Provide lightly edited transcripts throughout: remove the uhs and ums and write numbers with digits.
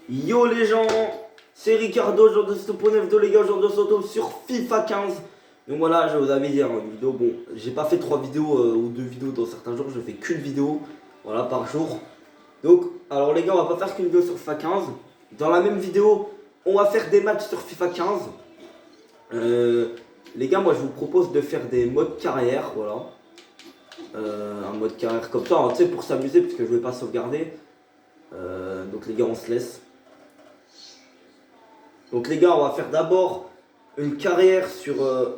Yo les gens, c'est Ricardo, joueur de Stoponef de les gars, joueur de Soto sur FIFA 15. Donc voilà, je vous avais dit une vidéo, bon, j'ai pas fait 3 vidéos ou 2 vidéos dans certains jours, je fais qu'une vidéo, voilà, par jour. Donc, alors les gars, on va pas faire qu'une vidéo sur FIFA 15. Dans la même vidéo, on va faire des matchs sur FIFA 15. Les gars, moi je vous propose de faire des modes carrière, voilà. Un mode carrière comme ça, hein, tu sais, pour s'amuser, parce que je vais pas sauvegarder. Donc les gars, on se laisse. Donc les gars, on va faire d'abord une carrière sur...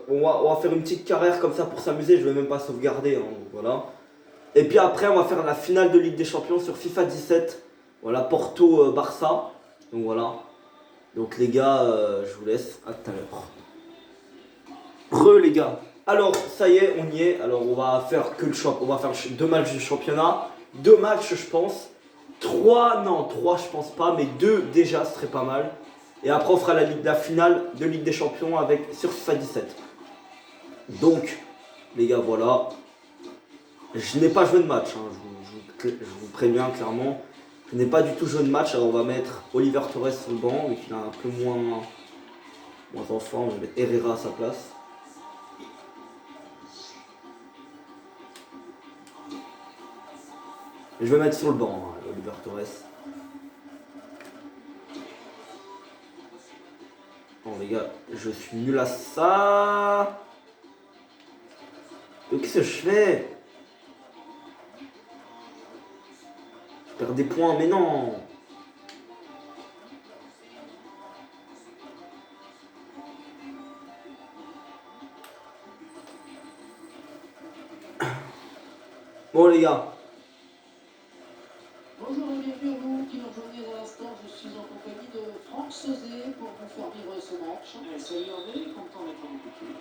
on va faire une petite carrière comme ça pour s'amuser, je vais même pas sauvegarder, hein, voilà. Et puis après, on va faire la finale de Ligue des Champions sur FIFA 17. Voilà, Porto-Barça. Donc voilà. Donc les gars, je vous laisse, à tout à l'heure. Les gars. Alors, ça y est, on y est. Alors, on va faire que le champ. On va faire 2 matchs du championnat. 2 matchs, je pense. 3, non, 3, je pense pas. Mais 2 déjà, ce serait pas mal. Et après, on fera la finale de Ligue des Champions sur FIFA 17. Donc, les gars, voilà. Je n'ai pas joué de match. Hein. Je vous préviens clairement. Je n'ai pas du tout joué de match. Alors, on va mettre Oliver Torres sur le banc. Mais qu'il a un peu moins en forme. Je vais mettre Herrera à sa place. Et je vais mettre sur le banc, hein, Oliver Torres. Bon les gars, je suis nul à ça. Qu'est-ce que je fais? Je perds des points, mais non. Bon les gars. Bonjour et bienvenue à vous qui nous rejoignez à l'instant. Je suis en compagnie de Franck Sauzet pour vous faire vivre ce match. Salut André, content d'être en couture.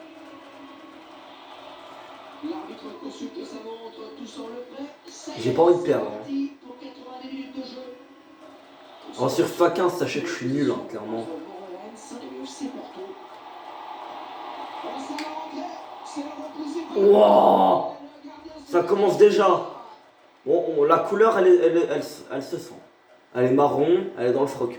L'arbitre consulte sa montre, tout semble prêt. J'ai pas envie de perdre. Hein. Pour 80 minutes de jeu. Alors sur FIFA 15, sachez que je suis nul, hein, clairement. Wow, ça commence déjà. Bon, la couleur, elle se sent. Elle est marron, elle est dans le froc.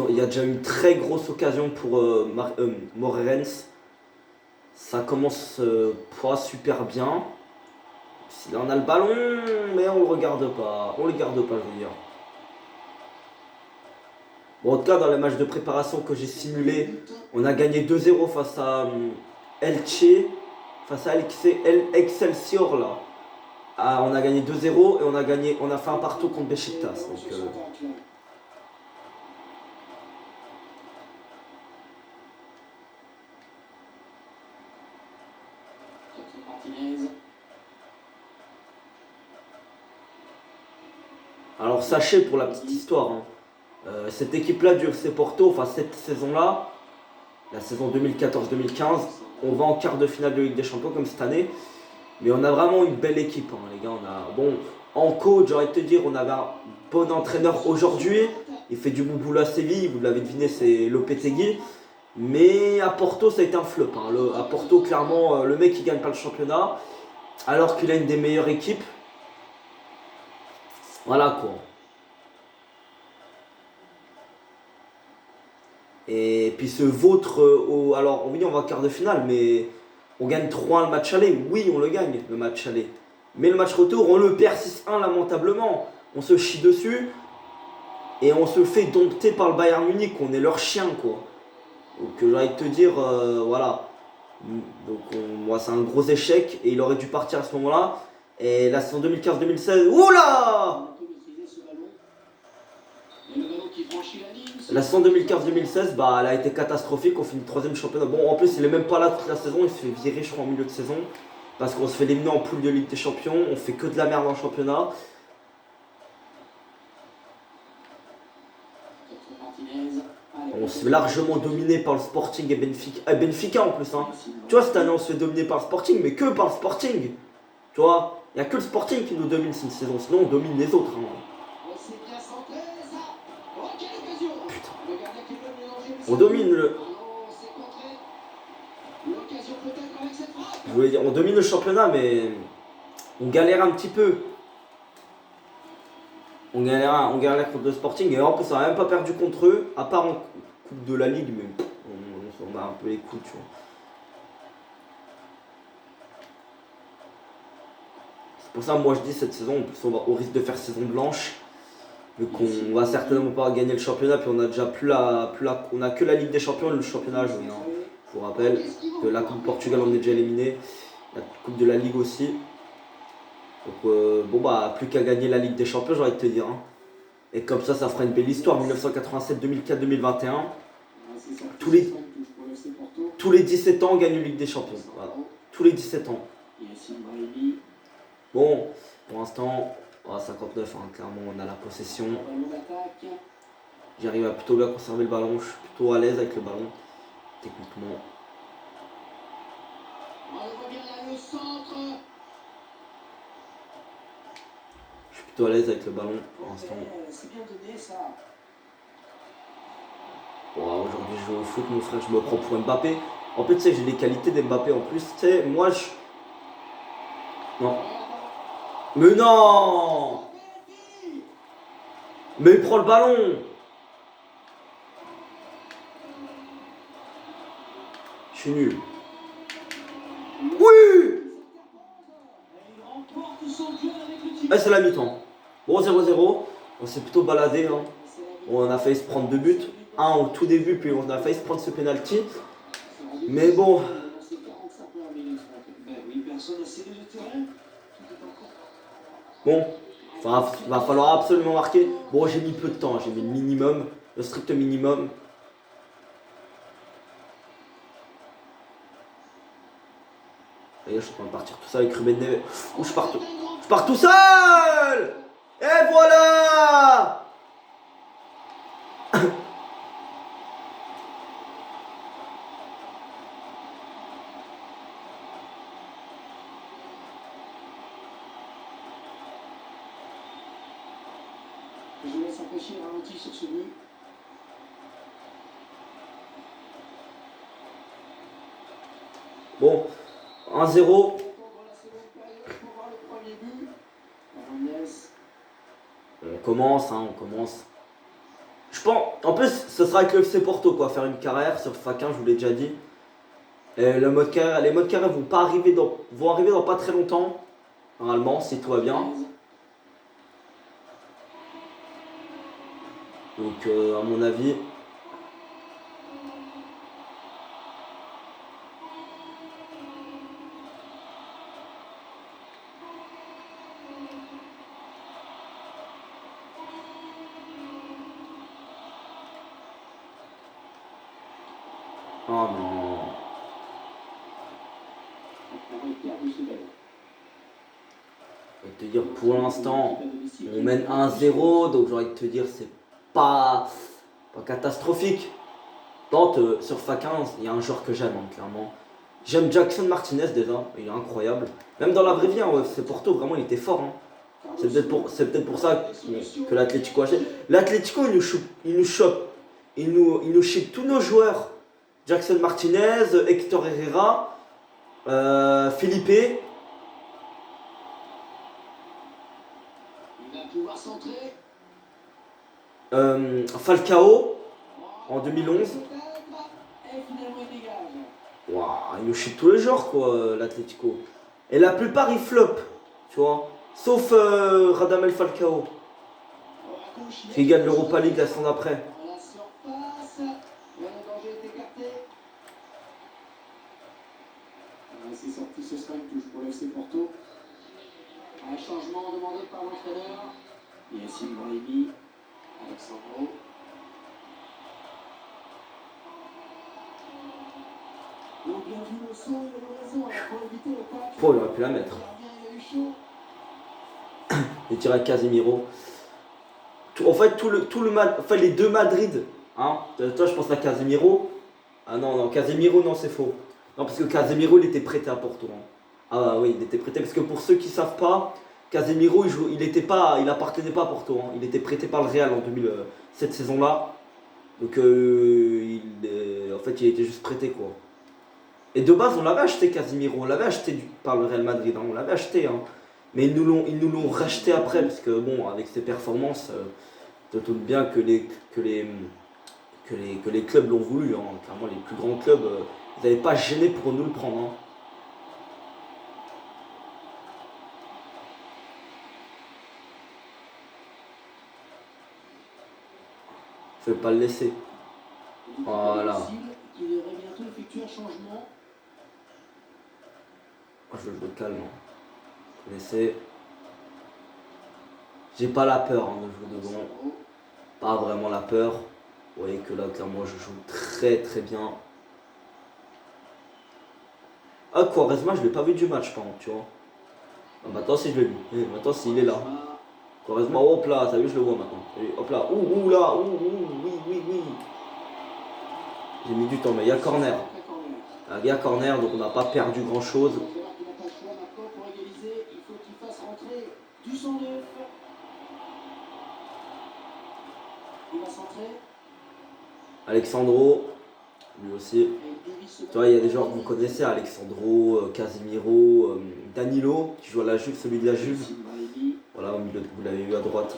Il y a déjà une très grosse occasion pour Morens. Ça commence pas super bien. Là on a le ballon, mais on le regarde pas. On le garde pas, je veux dire. Bon, en tout cas, dans les matchs de préparation que j'ai simulés, on a gagné 2-0 face à Elche, face à Excelsior là. Ah, on a gagné 2-0 et on a fait un partout contre Besiktas. Donc, alors sachez pour la petite histoire, hein, cette équipe-là du FC Porto, enfin cette saison-là, la saison 2014-2015, on va en quart de finale de Ligue des Champions comme cette année. Mais on a vraiment une belle équipe, hein, les gars. Bon, en coach, j'aurais te dire, on avait un bon entraîneur aujourd'hui. Il fait du bon boulot à Séville, vous l'avez deviné, c'est Lopetegui. Mais à Porto, ça a été un flop. Hein. À Porto, clairement, le mec, il gagne pas le championnat. Alors qu'il a une des meilleures équipes. Voilà quoi. Et puis ce vôtre, alors oui, on va en quart de finale, mais on gagne 3-1 le match aller. Oui, on le gagne, le match aller. Mais le match retour, on le perd 6-1 lamentablement. On se chie dessus. Et on se fait dompter par le Bayern Munich. On est leur chien, quoi. Donc j'ai envie de te dire, voilà. Donc moi, c'est un gros échec. Et il aurait dû partir à ce moment-là. Et la saison 2015-2016, oula! La saison 2015-2016, bah, elle a été catastrophique. On finit 3ème championnat. Bon, en plus, il est même pas là toute la saison. Il se fait virer, je crois, en milieu de saison. Parce qu'on se fait éliminer en poule de Ligue des Champions. On fait que de la merde en championnat. se fait largement dominer par le Sporting et Benfica. Benfica en plus. Hein. Tu vois, cette année, on se fait dominer par le Sporting, mais que par le Sporting. Tu vois, il n'y a que le Sporting qui nous domine cette saison. Sinon, on domine les autres. Hein. Putain. On domine le... Je voulais dire, on domine le championnat, mais on galère un petit peu. On galère contre le Sporting et en plus on n'a même pas perdu contre eux, à part en Coupe de la Ligue, mais on a un peu les coups, tu vois. C'est pour ça moi je dis cette saison, en plus on va au risque de faire saison blanche, vu qu'on va certainement pas gagner le championnat, puis on a déjà on a que la Ligue des Champions, le championnat joué. Hein. Je vous rappelle que la Coupe du Portugal on est déjà éliminé, la Coupe de la Ligue aussi. Donc bon bah plus qu'à gagner la Ligue des Champions, j'ai envie de te dire. Hein. Et comme ça fera une belle histoire. 1987, 2004, 2021. Tous les 17 ans on gagne une Ligue des Champions. Voilà. Tous les 17 ans. Bon, pour l'instant, 59, hein, clairement on a la possession. J'arrive à plutôt bien conserver le ballon. Je suis plutôt à l'aise avec le ballon. Techniquement. À l'aise avec le ballon pour l'instant. Aujourd'hui je joue au foot mon frère, je me prends pour Mbappé. En fait tu sais j'ai les qualités d'Mbappé en plus. Tu sais moi je... Non. Mais non. Mais il prend le ballon. Je suis nul. Oui. Ah, c'est la mi-temps. Bon 0-0. On s'est plutôt baladé. Hein. On a failli se prendre 2 buts. Un au tout début, puis on a failli se prendre ce penalty. Mais bon. Bon. Enfin, va falloir absolument marquer. Bon, j'ai mis peu de temps. J'ai mis le minimum. Le strict minimum. Et là, je suis en train de partir tout seul avec Ruben Neves. Où je pars tout seul. Et voilà. Je laisse empêcher le ralenti sur ce but. Bon, 1-0. On commence, hein, on commence. Je pense, en plus, ce sera avec le FC Porto, quoi, faire une carrière sur FAC 1, je vous l'ai déjà dit. Et les modes carrière vont arriver dans pas très longtemps, normalement, si tout va bien. Donc, à mon avis... Oh non. Je vais te dire, pour l'instant, on mène 1-0, donc j'ai envie de te dire, c'est pas catastrophique. Sur FAC 15, il y a un joueur que j'aime, hein, clairement. J'aime Jackson Martinez déjà, il est incroyable. Même dans la vraie vie, hein, c'est Porto, vraiment, il était fort. Hein. C'est peut-être pour ça que l'Atlético a acheté. L'Atlético, il nous chope. Il nous chip tous nos joueurs. Jackson Martinez, Hector Herrera, Felipe. Falcao en 2011. Wow, il nous chip tous les joueurs, quoi, l'Atlético. Et la plupart, ils flopent, tu vois. Sauf Radamel Falcao. Qui gagne l'Europa League la semaine après. C'est sorti, ce sera une touche pour l'FC Porto. Un changement demandé par l'entraîneur. Yassine Brahimi, Alexandro. Donc bien vu le son et le raison pour éviter le patch. Oh, il aurait pu la mettre. Il tirait Casemiro. En fait, les deux Madrid, Hein? Toi, je pense à Casemiro. Ah non, non, Casemiro, non, c'est faux. Non, parce que Casemiro, il était prêté à Porto. Hein. Ah oui, il était prêté. Parce que pour ceux qui ne savent pas, Casemiro, il appartenait pas à Porto. Hein. Il était prêté par le Real en 2000, cette saison-là. Donc, en fait, il était juste prêté, quoi. Et de base, on l'avait acheté, Casemiro. On l'avait acheté par le Real Madrid. Hein. On l'avait acheté. Hein. Mais ils nous l'ont racheté après. Parce que, bon, avec ses performances, tu te doutes bien que les clubs l'ont voulu. Hein. Clairement, les plus grands clubs, ils n'avaient pas gêné pour nous le prendre. Hein. Je vais pas le laisser. Voilà. Il devrait bientôt effectuer un changement. Je le calme. Hein. Vous connaissez. J'ai pas la peur hein, de jouer devant. Pas vraiment la peur. Vous voyez que là, clairement, je joue très très bien. Ah, Quaresma, je l'ai pas vu du match, par contre, tu vois. Ah, maintenant, si je l'ai vu. Maintenant, s'il est là. Quaresma, hop là, t'as vu, je le vois maintenant. Hop là, ouh là, oui. J'ai mis du temps, mais il y a corner. Il y a corner, donc on n'a pas perdu grand chose. Alexandro, lui aussi. Tu vois, il y a des joueurs que vous connaissez, Alexandro, Casemiro, Danilo, qui joue à la Juve, celui de la Juve. Voilà, au milieu, vous l'avez vu à droite.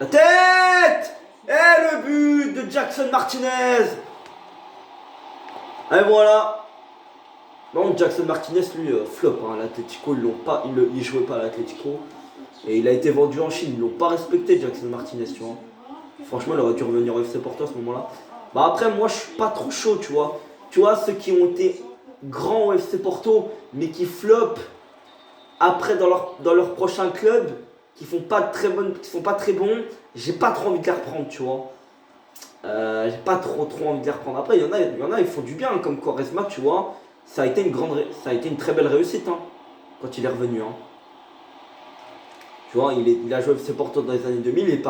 La tête! Et le but de Jackson Martinez! Et voilà. Non, Jackson Martinez, lui, flop. Hein, l'Atlético, il jouait pas à l'Atlético. Et il a été vendu en Chine. Ils l'ont pas respecté, Jackson Martinez, tu vois. Franchement, il aurait dû revenir au FC Porto à ce moment-là. Bah après, moi, je suis pas trop chaud, tu vois. Tu vois, ceux qui ont été grands au FC Porto, mais qui flopent après dans leur prochain club, qui sont pas très bons, j'ai pas trop envie de les reprendre, tu vois. J'ai pas trop envie de les reprendre. Après, il y en a, ils font du bien, hein, comme Quaresma, tu vois. Ça a été une très belle réussite, hein, quand il est revenu. Hein. Tu vois, il a joué FC Porto dans les années 2000,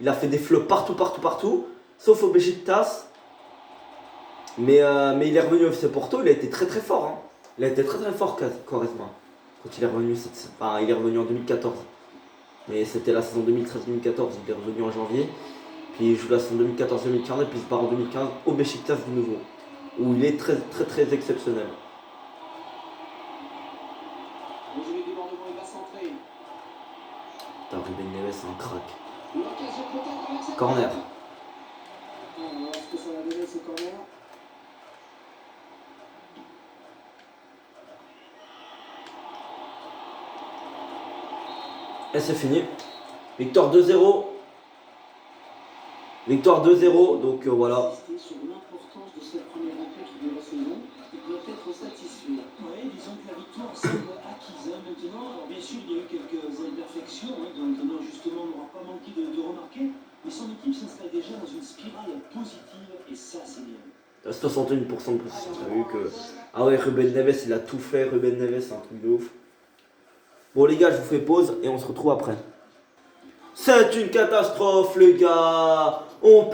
il a fait des flops partout, sauf au Besiktas. Mais il est revenu au FC Porto, il a été très très fort. Hein. Il a été très très fort, Quaresma, quand il est revenu. Il est revenu en 2014. Mais c'était la saison 2013-2014, il est revenu en janvier. Puis il joue la saison 2014-2015 et puis il se part en 2015 au Besiktas de nouveau. Où il est très très très exceptionnel. Putain, Ruben Neves, c'est un crack. Corner. Est-ce que ça va donner ce corner? Et c'est fini. Victoire 2-0. Victoire 2-0, donc voilà. Sur l'importance de cette première rencontre de la saison, il doit être satisfait. Oui, disons que la victoire semble acquise maintenant. Alors bien sûr, il y a eu quelques imperfections, dont justement on n'aura pas manqué de remarquer, mais son équipe s'installe déjà dans une spirale positive, et ça c'est bien. 61% de possession, t'as vu que... Ah ouais, Ruben Neves, il a tout fait, Ruben Neves, c'est un truc de ouf. Bon les gars, je vous fais pause et on se retrouve après. C'est une catastrophe les gars. On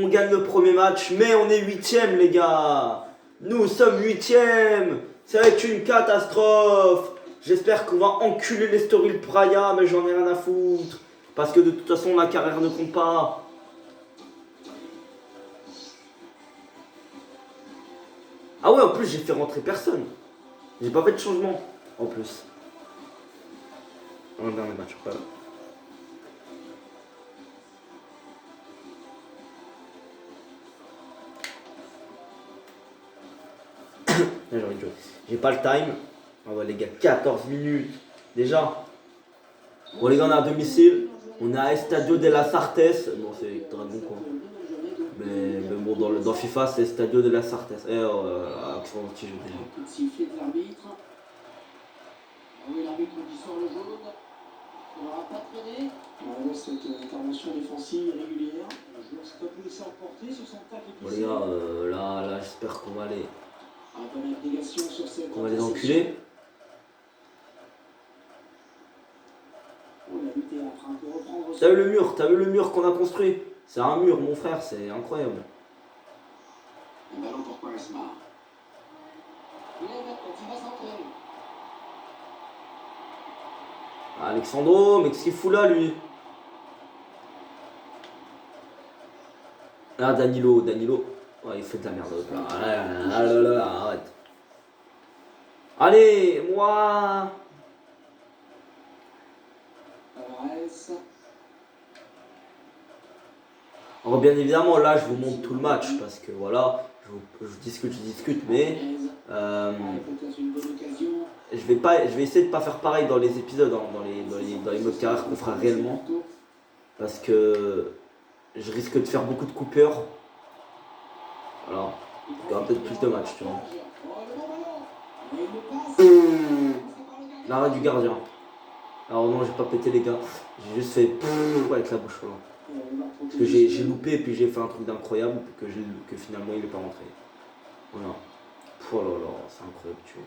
gagne le premier match, mais on est 8ème les gars. Nous sommes 8ème. C'est une catastrophe. J'espère qu'on va enculer l'Estoril Praia, mais j'en ai rien à foutre. Parce que de toute façon la carrière ne compte pas. Ah ouais, en plus j'ai fait rentrer personne. J'ai pas fait de changement en plus. Dans le dernier match, voilà. J'ai envie de jouer. J'ai pas le time. Ah ouais les gars, 14 minutes. Déjà. Bon les gars, on est à domicile. On est à Estadio de la Sartes. Bon c'est très bon quoi. Mais bon dans FIFA c'est Estadio de la Sartes. Accent petit jeu. Sifflet de l'arbitre. Oui, l'arbitre qui sort le jaune. On n'aura pas traîné. Cette intervention défensive régulière. Le joueur s'est pas pu laisser emporter sur son tacle. Bon les gars, là j'espère qu'on va les enculer. T'as vu le mur qu'on a construit? C'est un mur, mon frère, c'est incroyable. Un ballon pour Quaresma. Il va centrer. Alexandro, mais qu'est-ce qu'il fout là, lui? Ah, Danilo. Ouais, il fait de la merde. Arrête. Allez, moi. Alors, bien évidemment, là, je vous montre tout le match parce que voilà, je discute, mais je vais essayer de pas faire pareil dans les épisodes, hein, dans les modes carrière qu'on fera réellement, parce que je risque de faire beaucoup de coupures. Voilà, il y aura peut-être plus de matchs, tu vois. L'arrêt du gardien. Alors non, j'ai pas pété les gars, j'ai juste fait avec la bouche. Voilà. Parce que j'ai loupé et puis j'ai fait un truc d'incroyable que finalement il est pas rentré. Voilà. Oh là là, c'est incroyable, tu vois.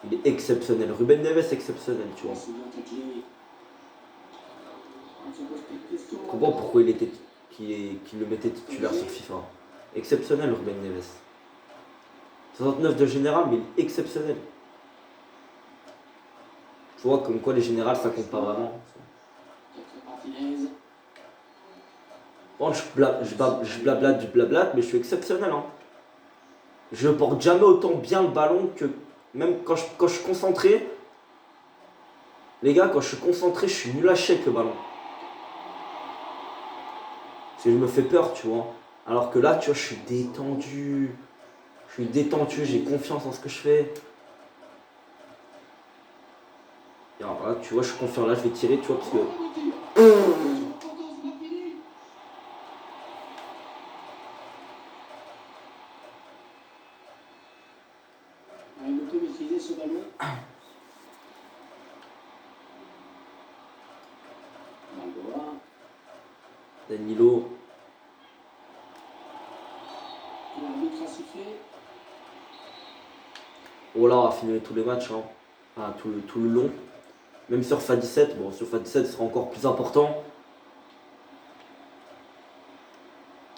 Il est exceptionnel. Ruben Neves exceptionnel, tu vois. Je comprends pourquoi qu'il le mettait titulaire sur FIFA. Exceptionnel Ruben Neves. 69 de général, mais il est exceptionnel. Tu vois, comme quoi les générales ça compte pas vraiment. Bon, je blablate, mais je suis exceptionnel. Hein. Je porte jamais autant bien le ballon que. Même quand je suis concentré. Les gars, quand je suis concentré, je suis nul à chier avec le ballon. Parce que je me fais peur, tu vois. Alors que là, tu vois, je suis détendu. J'ai confiance en ce que je fais. Et alors là, tu vois, je suis confiant. Là, je vais tirer, tu vois, parce que. Il peut maîtriser ce ballon. Danilo. Oh là, on va finir tous les matchs, hein. Enfin, tout le long. Même sur FA17, bon, sur FA17 ce sera encore plus important.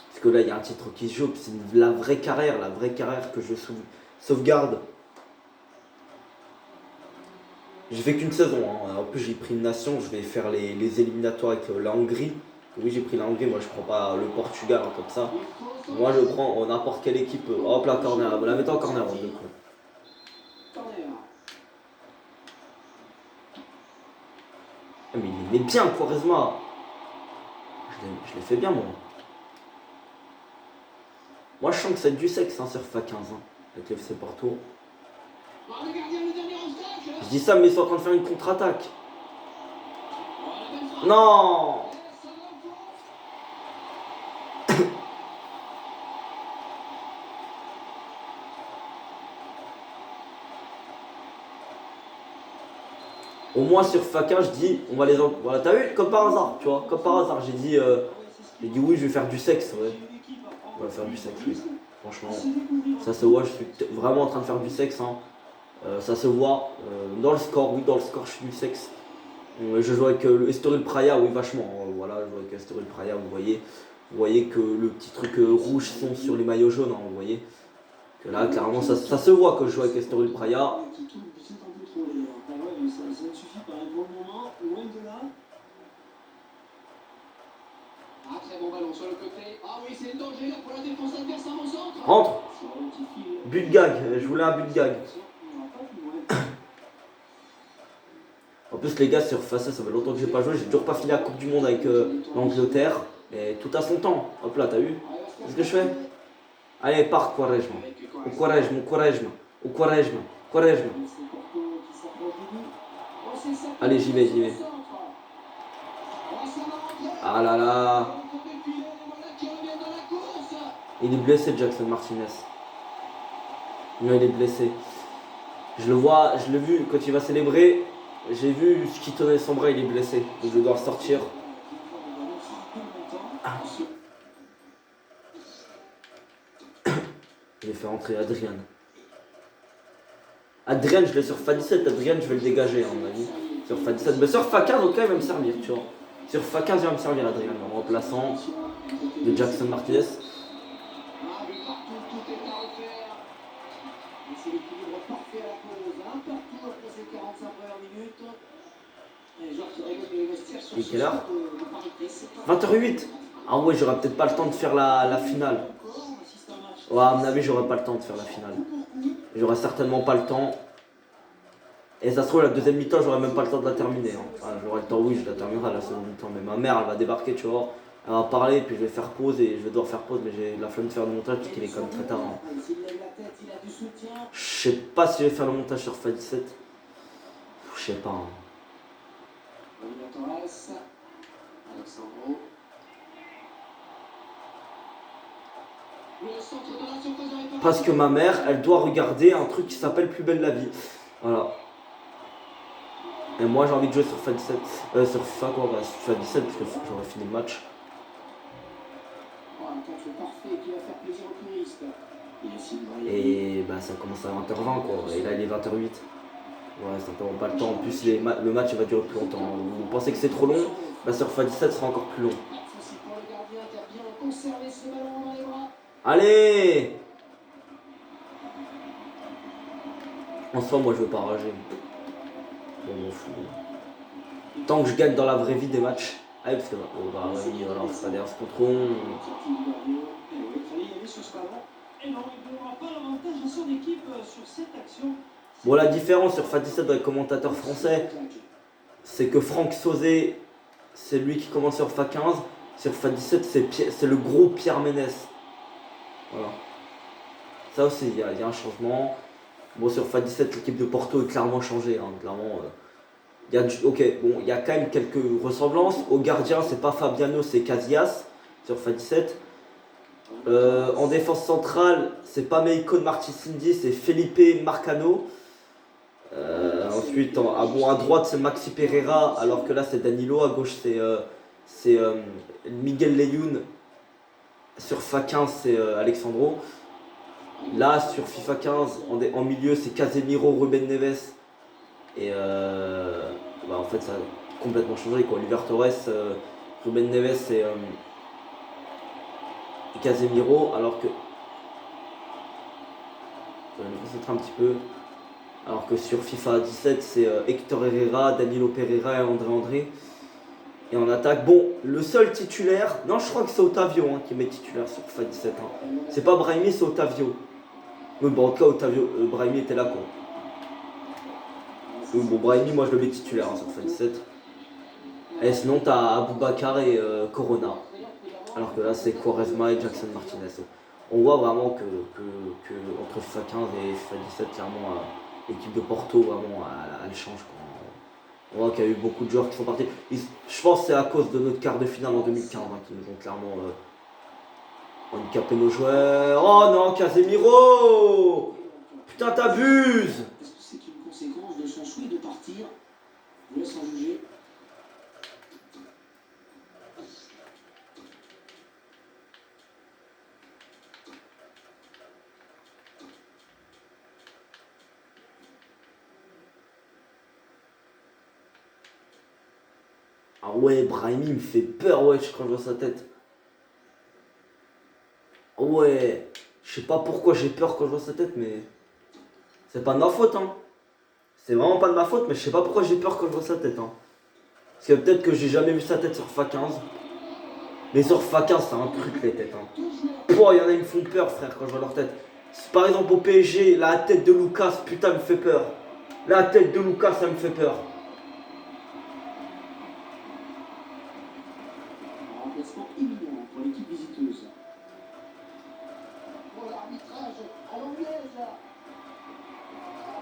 Parce que là, il y a un titre qui se joue, c'est la vraie carrière que je sauvegarde. J'ai fait qu'une saison, hein. En plus j'ai pris une nation, je vais faire les éliminatoires avec la Hongrie. Oui, j'ai pris la Hongrie, moi je prends pas le Portugal hein, comme ça. Moi je prends n'importe quelle équipe. Hop là, corner, vous la mettez en corner, de coup. Ah, mais il est bien, Quaresma. Je l'ai fait bien, moi. Moi, je sens que c'est du sexe hein, sur FA15, hein, avec l'FC Porto. Je dis ça, mais ils sont en train de faire une contre-attaque. Non. Au moins sur FA15, je dis, on va les en... Voilà, t'as vu, comme par hasard, tu vois, comme par hasard, j'ai dit oui, je vais faire du sexe, ouais. On va faire du sexe, oui. Franchement, ça se voit, je suis vraiment en train de faire du sexe, hein. Ça se voit dans le score, oui, dans le score, je suis du sexe. Je joue avec le Estoril Praia, oui, vachement. Voilà, je joue avec Estoril Praia, vous voyez que le petit truc rouge sont sur les maillots jaunes, hein, vous voyez. Que là, clairement, ça se voit que je joue avec Estoril Praia. Rentre. But de gag, je voulais un but de gag. En plus les gars sur face ça fait longtemps que j'ai pas joué, j'ai toujours pas fini la Coupe du Monde avec l'Angleterre. Et tout à son temps. Hop là, t'as vu? Qu'est-ce que je fais? Allez, pars Quaresma. Au Quaresma. Allez, j'y vais. Ah là là. Il est blessé Jackson Martinez. Non, il est blessé. Je l'ai vu quand il va célébrer. J'ai vu ce qui tenait son bras, il est blessé. Je dois sortir. J'ai fait rentrer Adrien. Adrien, je l'ai sur FA17. Adrien, je vais le dégager, à mon avis. Sur FA17. Mais sur FA15, ok, il va me servir, tu vois. Sur F15, il va me servir Adrien, en remplaçant de Jackson Martinez. C'est l'équilibre parfait à la pause. Un partout après ces 45 premières minutes. Les joueurs qui régolent les vestiaires sur Et ce quelle heure? sort de parité. 20h08. Ah ouais, j'aurais peut-être pas le temps de faire la finale. Ouais, à mon avis, j'aurais pas le temps de faire la finale. J'aurais certainement pas le temps. Et ça se trouve, la deuxième mi-temps, j'aurais même pas le temps de la terminer. Hein. Enfin, j'aurai le temps, oui, je la terminerai la seconde mi-temps. Mais ma mère, elle va débarquer, tu vois. Elle va parler, puis je vais faire pause et je vais devoir faire pause. Mais j'ai la flemme de faire le montage parce qu'il est quand même très tard. Hein. Je sais pas si je vais faire le montage sur F17. Je sais pas. Hein. Parce que ma mère, elle doit regarder un truc qui s'appelle Plus belle la vie. Voilà. Et moi j'ai envie de jouer sur FIFA 17. Sur FIFA quoi, bah, sur FIFA 17 parce que j'aurais fini le match. Et bah ça commence à 20h20 quoi. Et là il est 20h08. Ouais, ça prend pas le temps. En plus le match il va durer plus longtemps. Vous pensez que c'est trop long? Bah sur FIFA 17 sera encore plus long. Allez! En soi moi je veux pas rager. Bon, m'en fous. Tant que je gagne dans la vraie vie des matchs. Allez, parce que bah oui, voilà, on fait pas des contre. Bon, la différence sur FIFA 17 avec les commentateurs français, c'est que Franck Sauzé, c'est lui qui commence sur FIFA 15. Sur FIFA 17, c'est le gros Pierre Ménès. Voilà. Ça aussi, il y a un changement. Bon, sur FIFA 17, l'équipe de Porto est clairement changée. Hein, clairement. Il y a quand même quelques ressemblances. Au gardien, c'est pas Fabiano, c'est Casillas sur FIFA 17. En défense centrale, c'est pas Meiko Martins-Indy, c'est Felipe Marcano. Ensuite, à droite, c'est Maxi Pereira, alors que là, c'est Danilo. À gauche, c'est Miguel Leyoun. Sur FIFA 15, c'est Alexandro. Là, sur FIFA 15, en milieu, c'est Casemiro, Ruben Neves. Et bah, en fait, ça a complètement changé. Oliver Torres, Ruben Neves et Casemiro, alors que. Je vais me concentrer un petit peu. Alors que sur FIFA 17, c'est Hector Herrera, Danilo Pereira et André. Et en attaque, bon, le seul titulaire. Non, je crois que c'est Otavio hein, qui met titulaire sur FIFA 17. Hein. C'est pas Brahimi, c'est Otavio. Oui, bon, en tout cas, Otavio, Brahimi était là, quoi. Bon, Brahimi, moi je le mets titulaire hein, sur FIFA 17. Et sinon, t'as Aboubakar et Corona. Alors que là, c'est Quaresma et Jackson Martinez. On voit vraiment que entre FIFA 15 et FIFA 17, clairement, l'équipe de Porto, vraiment, elle change. Quoi. On voit qu'il y a eu beaucoup de joueurs qui sont partis. Je pense que c'est à cause de notre quart de finale en 2015 hein, qui nous ont clairement handicapé nos joueurs. Oh non, Casemiro! Putain, t'abuses! Est-ce que c'est une conséquence de son souhait de partir? Je laisse en juger. Ah ouais, Brahimi me fait peur, ouais, quand je vois sa tête. Ouais, je sais pas pourquoi j'ai peur quand je vois sa tête, mais c'est pas de ma faute, hein. C'est vraiment pas de ma faute, mais je sais pas pourquoi j'ai peur quand je vois sa tête, hein. Parce que peut-être que j'ai jamais vu sa tête sur FIFA 15. Mais sur FIFA 15, c'est un truc les têtes, hein. Pouah, il y en a qui me font peur, frère, quand je vois leur tête. Par exemple, au PSG, la tête de Lucas, putain, me fait peur. La tête de Lucas, ça me fait peur. Remplacement imminent pour l'équipe visiteuse. Pour l'arbitrage à l'anglaise.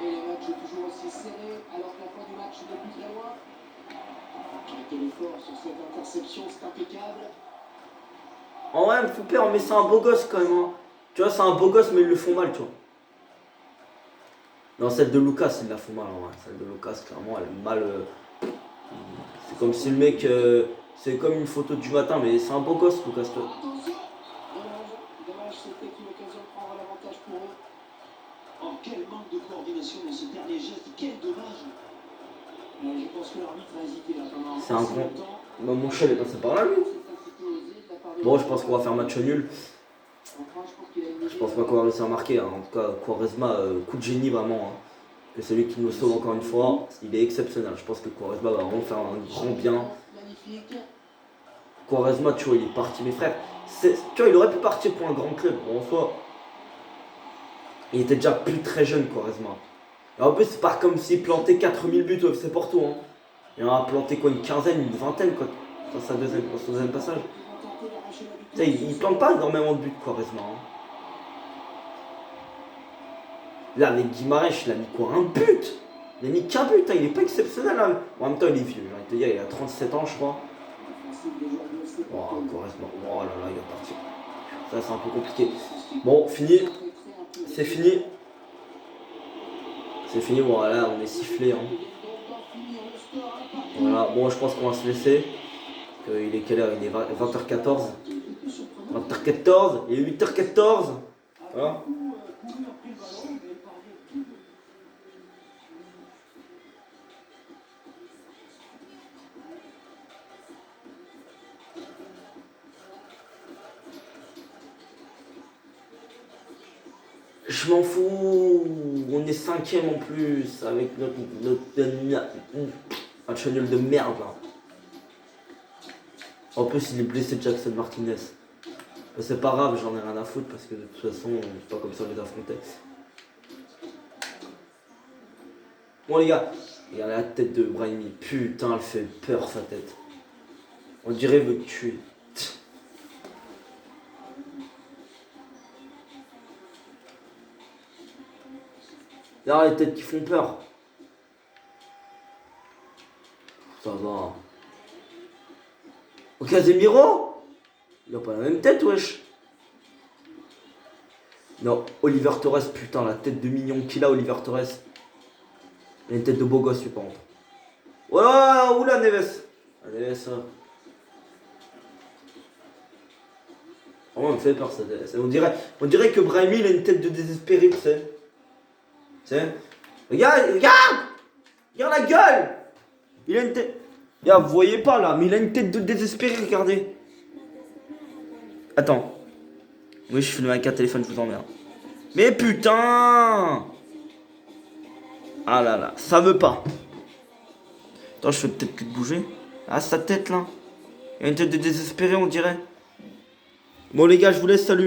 Et le match est toujours aussi serré alors que la fin du match n'est plus très loin. Quel effort sur cette interception, c'est impeccable. En vrai, il me fait peur, mais c'est un beau gosse quand même. Hein. Tu vois, c'est un beau gosse, mais ils le font mal, tu vois. Non, celle de Lucas, il la fout mal. Hein. Celle de Lucas, clairement, elle est mal. C'est comme si le mec. C'est comme une photo du matin, mais c'est un beau gosse, Lucas. Toi. Attention. Dommage, c'était une occasion de prendre l'avantage pour eux. Oh, quel manque de coordination dans ce dernier geste. Quel dommage. Je pense que l'arbitre a hésité là pendant C'est un grand. Bah, mon chat il est passé par là, lui. Bon, je pense qu'on va faire match nul. Je pense pas qu'on va réussir à marquer. Hein. En tout cas, Quaresma, coup de génie vraiment. Hein. Que c'est lui qui nous sauve encore une fois. Il est exceptionnel. Je pense que Quaresma va vraiment faire un grand bien. Quaresma, tu vois, il est parti, mes frères. Tu vois, il aurait pu partir pour un grand club. Bon, en soi, il était déjà plus très jeune, Quaresma. Et en plus, c'est pas comme s'il plantait 4000 buts au FC Porto. Hein. Il en a planté quoi, une quinzaine, une vingtaine, quoi. Dans son deuxième passage. Tu sais, il plante pas énormément de buts, Quaresma. Hein. Là, avec Guimarães, il a mis quoi? Un but! Il a mis qu'un but, hein. Il est pas exceptionnel. Hein. Bon, en même temps, il est vieux. J'ai envie de te dire, il a 37 ans, je crois. Oh, Quaresma. Oh là là, il va partir. Ça, c'est un peu compliqué. Bon, fini. C'est fini. C'est fini, voilà, on est sifflé. Hein. Voilà, bon, je pense qu'on va se laisser. Il est quelle heure? Il est 20h14. 20h14, il est 8h14. Voilà. Je m'en fous, on est 5ème en plus avec notre match nul de merde là. En plus il est blessé Jackson Martinez. Mais c'est pas grave, j'en ai rien à foutre parce que de toute façon c'est pas comme ça on les affrontait. Bon les gars, regardez la tête de Brahimi, putain elle fait peur sa tête. On dirait il veut te tuer. Là les têtes qui font peur. Ça va. Au Casemiro, il a pas la même tête, wesh. Non, Oliver Torres, putain, la tête de mignon qu'il a, Oliver Torres. Il a une tête de beau gosse, lui, par contre. Voilà, oula, Neves. Ah, Neves, hein. Oh, on me fait peur, ça. On dirait que Brahimi, il a une tête de désespéré, tu sais. Tu sais. Regarde, regarde. Regarde la gueule. Il a une tête... Regarde, vous voyez pas, là, mais il a une tête de désespéré, regardez. Attends. Oui, je filme avec un téléphone, je vous emmerde. Mais putain! Ah là là, ça veut pas. Attends, je fais peut-être que de bouger. Ah, sa tête là. Il a une tête de désespéré, on dirait. Bon, les gars, je vous laisse, salut.